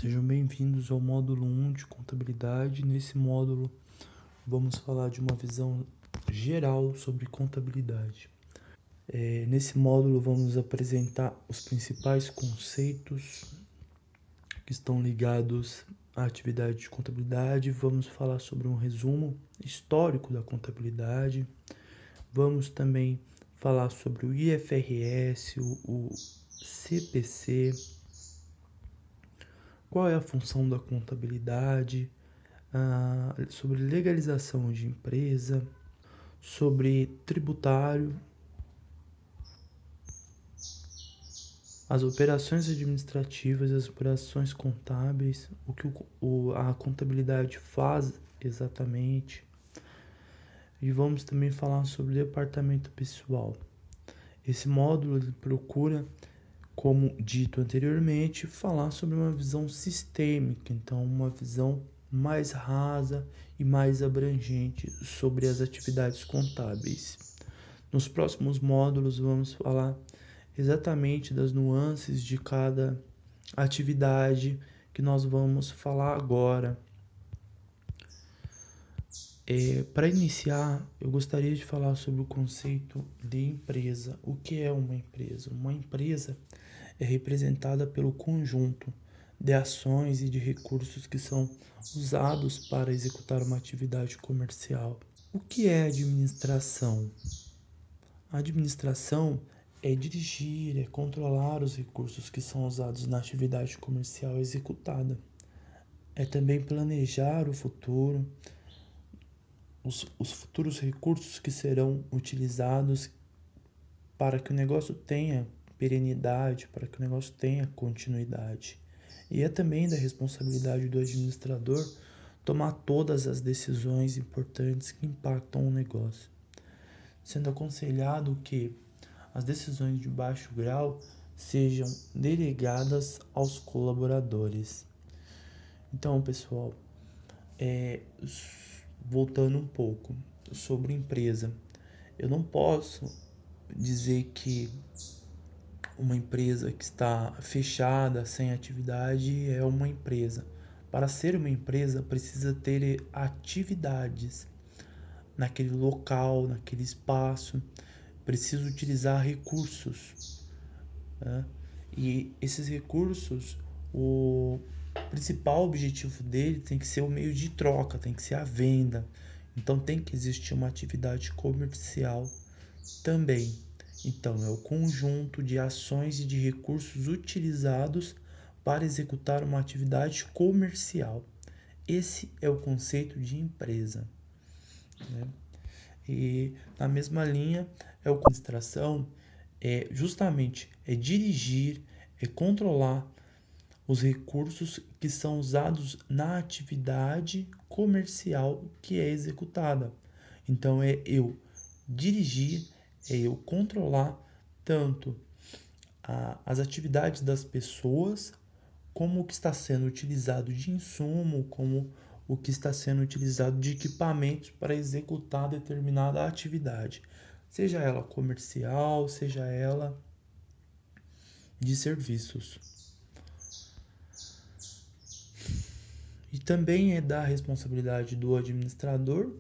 Sejam bem-vindos ao módulo 1 de contabilidade. Nesse módulo, vamos falar de uma visão geral sobre contabilidade. Nesse módulo, vamos apresentar os principais conceitos que estão ligados à atividade de contabilidade. Vamos falar sobre um resumo histórico da contabilidade. Vamos também falar sobre o IFRS, o CPC, qual é a função da contabilidade, sobre legalização de empresa, sobre tributário, as operações administrativas, as operações contábeis, o que a contabilidade faz exatamente. E vamos também falar sobre o departamento pessoal. Esse módulo ele procura, como dito anteriormente, falar sobre uma visão sistêmica, então uma visão mais rasa e mais abrangente sobre as atividades contábeis. Nos próximos módulos vamos falar exatamente das nuances de cada atividade que nós vamos falar agora. Para iniciar, eu gostaria de falar sobre o conceito de empresa. O que é uma empresa? Uma empresa é representada pelo conjunto de ações e de recursos que são usados para executar uma atividade comercial. O que é administração? A administração é dirigir, é controlar os recursos que são usados na atividade comercial executada. É também planejar o futuro, os futuros recursos que serão utilizados para que o negócio tenha perenidade, para que o negócio tenha continuidade. E é também da responsabilidade do administrador tomar todas as decisões importantes que impactam o negócio, sendo aconselhado que as decisões de baixo grau sejam delegadas aos colaboradores. Então, pessoal, voltando um pouco sobre empresa, eu não posso dizer que uma empresa que está fechada, sem atividade, é uma empresa. Para ser uma empresa, precisa ter atividades naquele local, naquele espaço, precisa utilizar recursos, né? E esses recursos, o principal objetivo dele tem que ser o meio de troca, tem que ser a venda. Então tem que existir uma atividade comercial também. Então é o conjunto de ações e de recursos utilizados para executar uma atividade comercial. Esse é o conceito de empresa, né? E na mesma linha é o administração, justamente dirigir, controlar os recursos que são usados na atividade comercial que é executada. Então é eu dirigir, é eu controlar tanto as atividades das pessoas, como o que está sendo utilizado de insumo, como o que está sendo utilizado de equipamentos para executar determinada atividade, seja ela comercial, seja ela de serviços. E também é da responsabilidade do administrador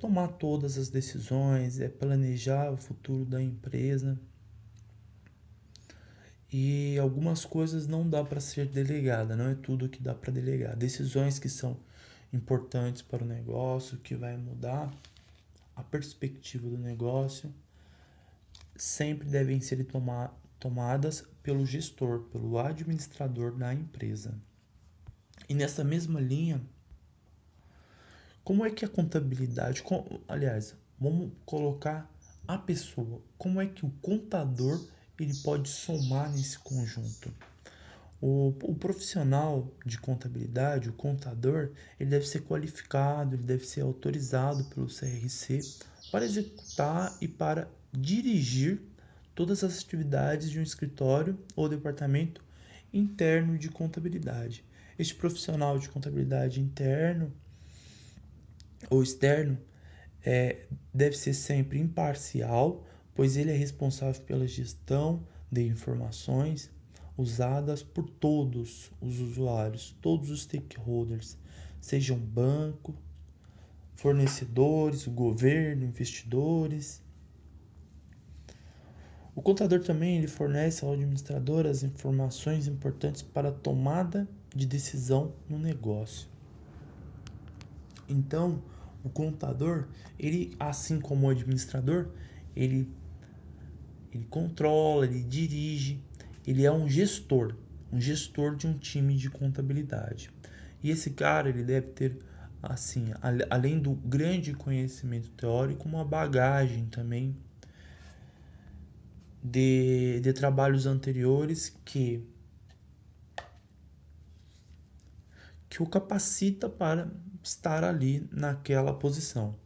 tomar todas as decisões, planejar o futuro da empresa. E algumas coisas não dá para ser delegada, não é tudo que dá para delegar. Decisões que são importantes para o negócio, que vai mudar a perspectiva do negócio, sempre devem ser tomadas pelo gestor, pelo administrador da empresa. E nessa mesma linha, como é que a contabilidade, aliás, vamos colocar a pessoa, como é que o contador ele pode somar nesse conjunto? O profissional de contabilidade, o contador, ele deve ser qualificado, ele deve ser autorizado pelo CRC para executar e para dirigir todas as atividades de um escritório ou departamento interno de contabilidade. Este profissional de contabilidade interno ou externo deve ser sempre imparcial, pois ele é responsável pela gestão de informações, usadas por todos os usuários, todos os stakeholders, sejam banco, fornecedores, governo, investidores. O contador também ele fornece ao administrador as informações importantes para a tomada de decisão no negócio. Então, o contador, ele, assim como o administrador, ele controla, ele dirige, ele é um gestor de um time de contabilidade. E esse cara, ele deve ter, assim, além do grande conhecimento teórico, uma bagagem também de trabalhos anteriores que o capacita para estar ali naquela posição.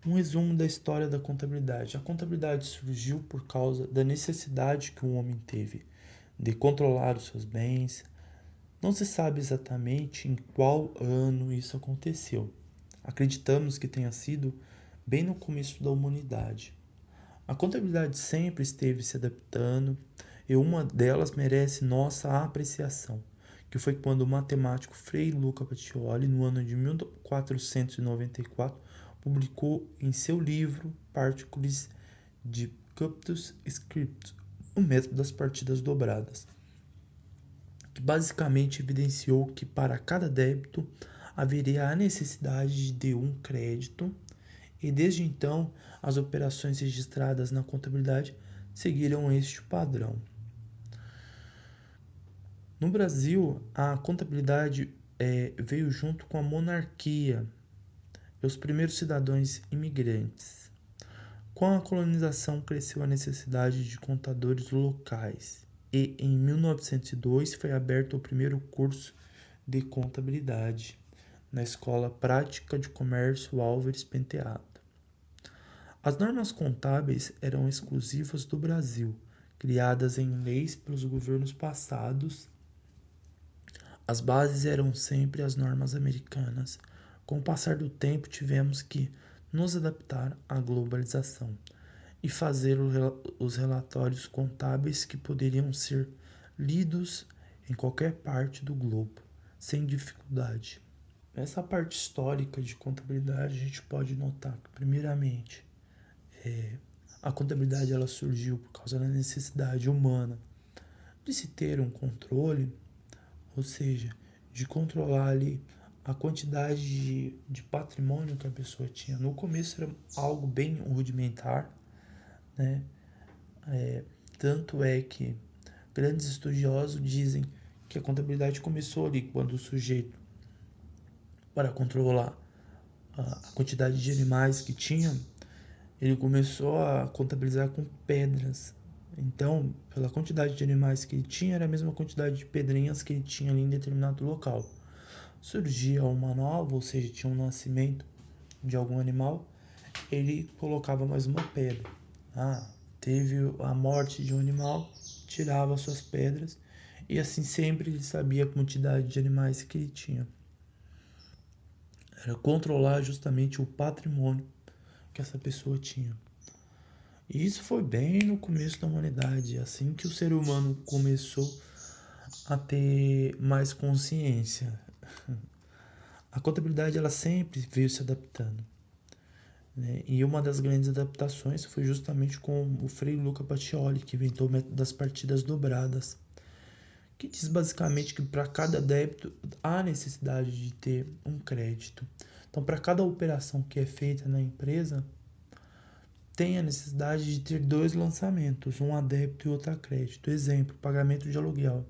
Um resumo da história da contabilidade. A contabilidade surgiu por causa da necessidade que o homem teve de controlar os seus bens. Não se sabe exatamente em qual ano isso aconteceu. Acreditamos que tenha sido bem no começo da humanidade. A contabilidade sempre esteve se adaptando e uma delas merece nossa apreciação, que foi quando o matemático Frei Luca Pacioli, no ano de 1494, publicou em seu livro Partículas de Comptus Scriptus, o método das partidas dobradas, que basicamente evidenciou que para cada débito haveria a necessidade de um crédito, e desde então as operações registradas na contabilidade seguiram este padrão. No Brasil, a contabilidade veio junto com a monarquia e os primeiros cidadãos imigrantes. Com a colonização, cresceu a necessidade de contadores locais e, em 1902, foi aberto o primeiro curso de contabilidade na Escola Prática de Comércio Álvares Penteado. As normas contábeis eram exclusivas do Brasil, criadas em leis pelos governos passados. As bases eram sempre as normas americanas. Com o passar do tempo, tivemos que nos adaptar à globalização e fazer os relatórios contábeis que poderiam ser lidos em qualquer parte do globo, sem dificuldade. Nessa parte histórica de contabilidade, a gente pode notar que, primeiramente, a contabilidade ela surgiu por causa da necessidade humana de se ter um controle, ou seja, de controlar ali a quantidade de patrimônio que a pessoa tinha. No começo era algo bem rudimentar, né? Tanto é que grandes estudiosos dizem que a contabilidade começou ali quando o sujeito, para controlar a quantidade de animais que tinha, ele começou a contabilizar com pedras. Então, pela quantidade de animais que ele tinha, era a mesma quantidade de pedrinhas que ele tinha ali em determinado local. Surgia uma nova, ou seja, tinha um nascimento de algum animal, ele colocava mais uma pedra. Teve a morte de um animal, tirava suas pedras, e assim sempre ele sabia a quantidade de animais que ele tinha. Era controlar justamente o patrimônio que essa pessoa tinha. E isso foi bem no começo da humanidade, assim que o ser humano começou a ter mais consciência. A contabilidade ela sempre veio se adaptando, né? E uma das grandes adaptações foi justamente com o Frei Luca Pacioli, que inventou o método das partidas dobradas, que diz basicamente que para cada débito há necessidade de ter um crédito. Então, para cada operação que é feita na empresa, tem a necessidade de ter dois lançamentos, um a débito e outro a crédito. Exemplo, pagamento de aluguel.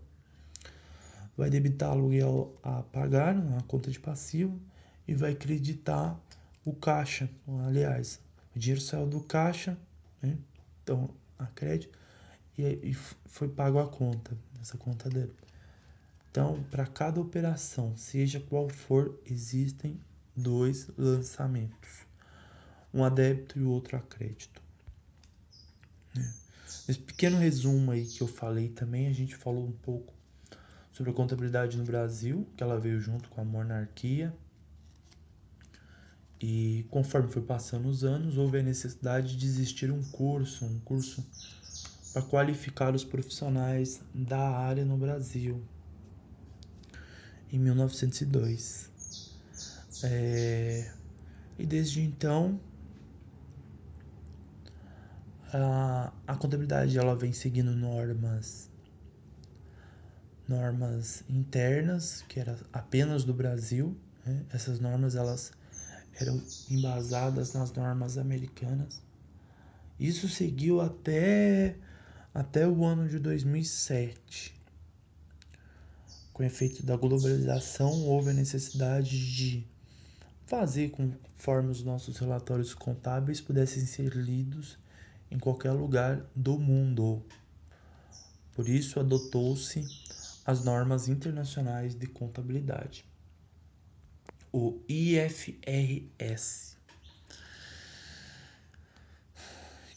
Vai debitar aluguel a pagar, a conta de passivo, e vai creditar o caixa. Aliás, o dinheiro saiu do caixa, né? Então, a crédito, e foi pago a conta, essa conta débito. Então, para cada operação, seja qual for, existem dois lançamentos, um a débito e o outro a crédito. Nesse pequeno resumo aí que eu falei também, a gente falou um pouco sobre a contabilidade no Brasil, que ela veio junto com a monarquia. E conforme foi passando os anos, houve a necessidade de existir um curso para qualificar os profissionais da área no Brasil, em 1902. E desde então, a contabilidade ela vem seguindo normas internas, que era apenas do Brasil, né? Essas normas elas eram embasadas nas normas americanas. Isso seguiu até o ano de 2007. Com o efeito da globalização, houve a necessidade de fazer conforme os nossos relatórios contábeis pudessem ser lidos em qualquer lugar do mundo. Por isso, adotou-se as normas internacionais de contabilidade, o IFRS,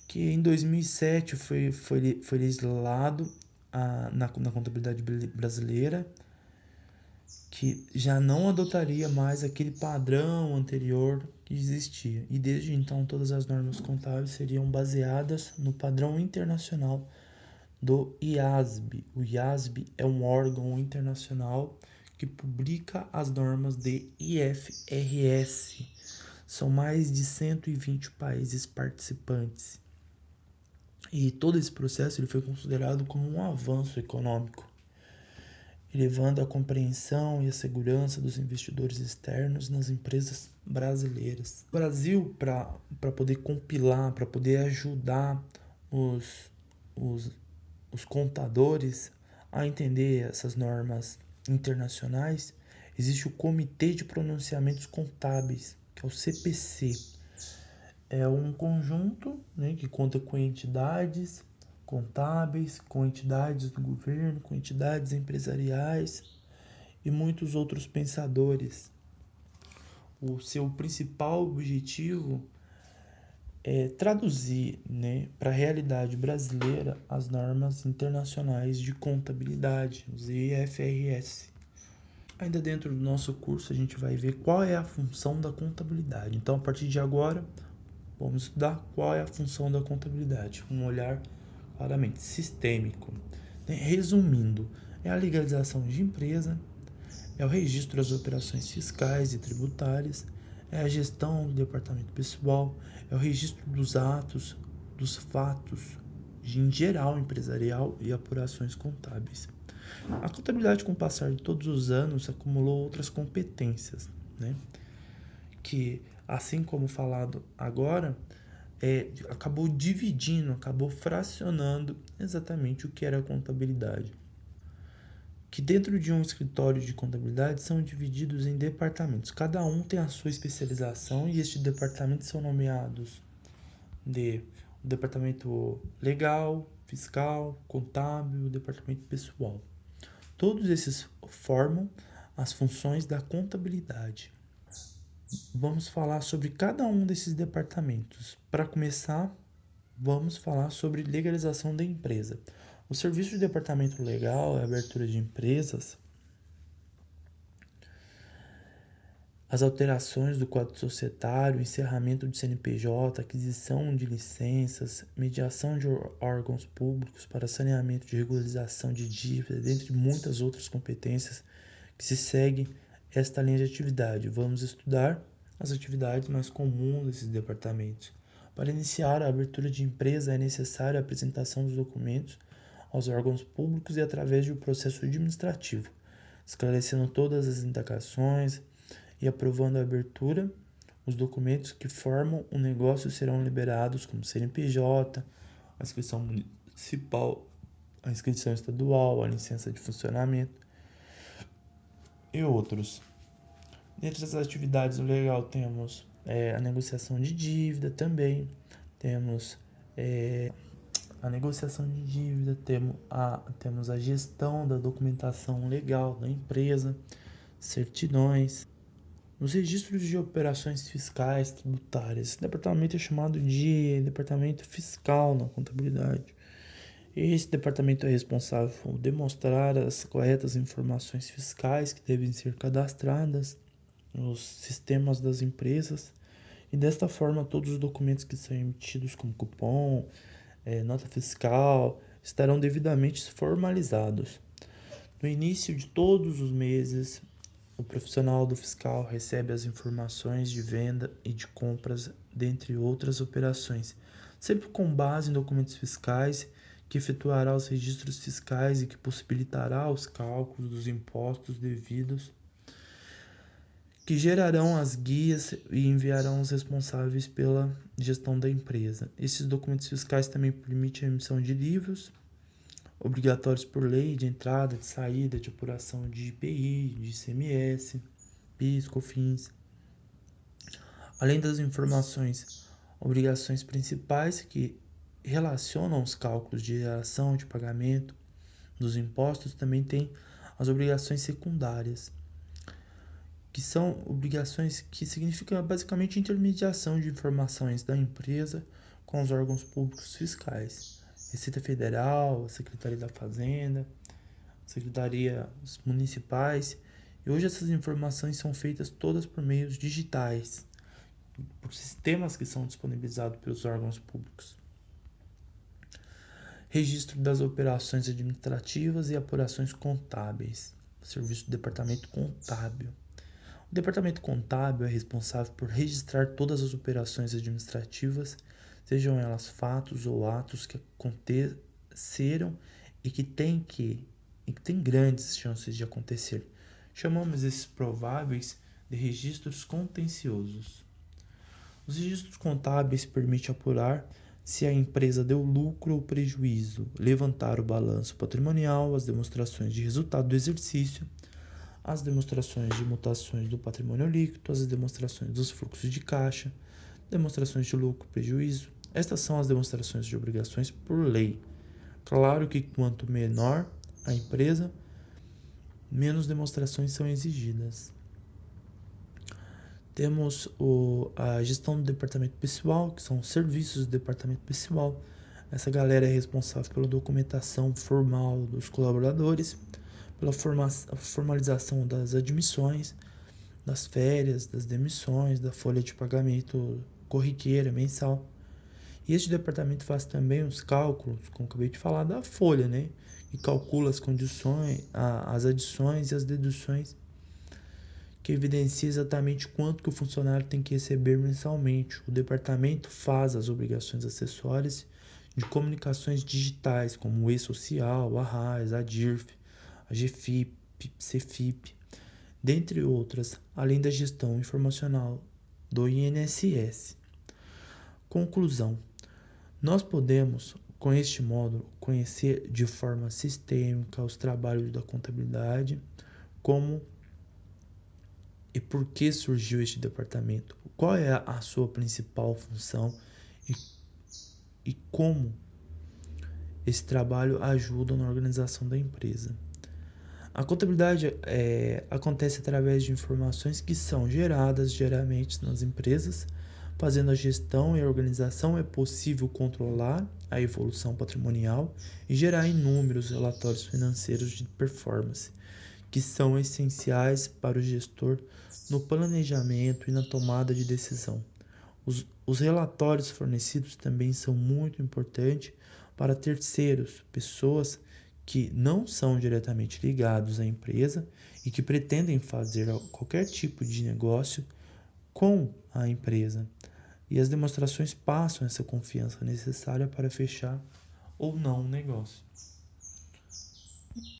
que em 2007 foi legislado na contabilidade brasileira, que já não adotaria mais aquele padrão anterior que existia. E desde então todas as normas contábeis seriam baseadas no padrão internacional do IASB. O IASB é um órgão internacional que publica as normas de IFRS. São mais de 120 países participantes. E todo esse processo ele foi considerado como um avanço econômico, elevando a compreensão e a segurança dos investidores externos nas empresas brasileiras. O Brasil, para poder compilar, para poder ajudar os, os contadores a entender essas normas internacionais, existe o Comitê de Pronunciamentos Contábeis, que é o CPC. É um conjunto, né, que conta com entidades contábeis, com entidades do governo, com entidades empresariais e muitos outros pensadores. O seu principal objetivo é traduzir, né, para a realidade brasileira as normas internacionais de contabilidade, os IFRS. Ainda dentro do nosso curso a gente vai ver qual é a função da contabilidade. Então, a partir de agora, vamos estudar qual é a função da contabilidade, um olhar claramente sistêmico. Resumindo, é a legalização de empresa, é o registro das operações fiscais e tributárias, é a gestão do departamento pessoal, é o registro dos atos, dos fatos, em geral empresarial e apurações contábeis. A contabilidade, com o passar de todos os anos, acumulou outras competências, né? Que, assim como falado agora, acabou dividindo, acabou fracionando exatamente o que era a contabilidade. Que dentro de um escritório de contabilidade são divididos em departamentos. Cada um tem a sua especialização e estes departamentos são nomeados de o departamento legal, fiscal, contábil, o departamento pessoal. Todos esses formam as funções da contabilidade. Vamos falar sobre cada um desses departamentos. Para começar, vamos falar sobre legalização da empresa. O serviço de departamento legal é a abertura de empresas, as alterações do quadro societário, encerramento de CNPJ, aquisição de licenças, mediação de órgãos públicos para saneamento de regularização de dívidas, dentre muitas outras competências que se seguem esta linha de atividade. Vamos estudar as atividades mais comuns desses departamentos. Para iniciar a abertura de empresa é necessária a apresentação dos documentos aos órgãos públicos e através de um processo administrativo, esclarecendo todas as indagações e aprovando a abertura. Os documentos que formam o negócio serão liberados como CNPJ, a inscrição municipal, a inscrição estadual, a licença de funcionamento e outros. Dentre as atividades do legal temos a negociação de dívida também, temos a negociação de dívida, temos a gestão da documentação legal da empresa, certidões, os registros de operações fiscais, tributárias. Esse departamento é chamado de departamento fiscal na contabilidade. Esse departamento é responsável por demonstrar as corretas informações fiscais que devem ser cadastradas nos sistemas das empresas, e desta forma todos os documentos que são emitidos como cupom, nota fiscal estarão devidamente formalizados. No início de todos os meses, o profissional do fiscal recebe as informações de venda e de compras, dentre outras operações, sempre com base em documentos fiscais, que efetuará os registros fiscais e que possibilitará os cálculos dos impostos devidos, que gerarão as guias e enviarão os responsáveis pela gestão da empresa. Esses documentos fiscais também permitem a emissão de livros obrigatórios por lei de entrada, de saída, de apuração de IPI, de ICMS, PIS, COFINS, além das informações, obrigações principais que relacionam os cálculos de geração de pagamento dos impostos, também tem as obrigações secundárias, que são obrigações que significam basicamente intermediação de informações da empresa com os órgãos públicos fiscais, Receita Federal, a Secretaria da Fazenda, secretarias municipais. E hoje essas informações são feitas todas por meios digitais, por sistemas que são disponibilizados pelos órgãos públicos. Registro das operações administrativas e apurações contábeis. Serviço do Departamento Contábil. O Departamento Contábil é responsável por registrar todas as operações administrativas, sejam elas fatos ou atos que aconteceram e que têm grandes chances de acontecer. Chamamos esses prováveis de registros contenciosos. Os registros contábeis permitem apurar se a empresa deu lucro ou prejuízo, levantar o balanço patrimonial, as demonstrações de resultado do exercício, as demonstrações de mutações do patrimônio líquido, as demonstrações dos fluxos de caixa, demonstrações de lucro e prejuízo. Estas são as demonstrações de obrigações por lei. Claro que quanto menor a empresa, menos demonstrações são exigidas. Temos a gestão do departamento pessoal, que são os serviços do departamento pessoal. Essa galera é responsável pela documentação formal dos colaboradores, pela formalização das admissões, das férias, das demissões, da folha de pagamento corriqueira, mensal. E este departamento faz também os cálculos, como acabei de falar, da folha, né? E calcula as condições, as adições e as deduções, que evidencia exatamente quanto que o funcionário tem que receber mensalmente. O departamento faz as obrigações acessórias de comunicações digitais, como o E-Social, a RAIS, a DIRF, a GFIP, CFIP, dentre outras, além da gestão informacional do INSS. Conclusão: nós podemos, com este módulo, conhecer de forma sistêmica os trabalhos da contabilidade, como e por que surgiu este departamento, qual é a sua principal função e como esse trabalho ajuda na organização da empresa. A contabilidade acontece através de informações que são geradas diariamente nas empresas. Fazendo a gestão e a organização é possível controlar a evolução patrimonial e gerar inúmeros relatórios financeiros de performance, que são essenciais para o gestor no planejamento e na tomada de decisão. Os relatórios fornecidos também são muito importantes para terceiros, pessoas que não são diretamente ligados à empresa e que pretendem fazer qualquer tipo de negócio com a empresa. E as demonstrações passam essa confiança necessária para fechar ou não o negócio.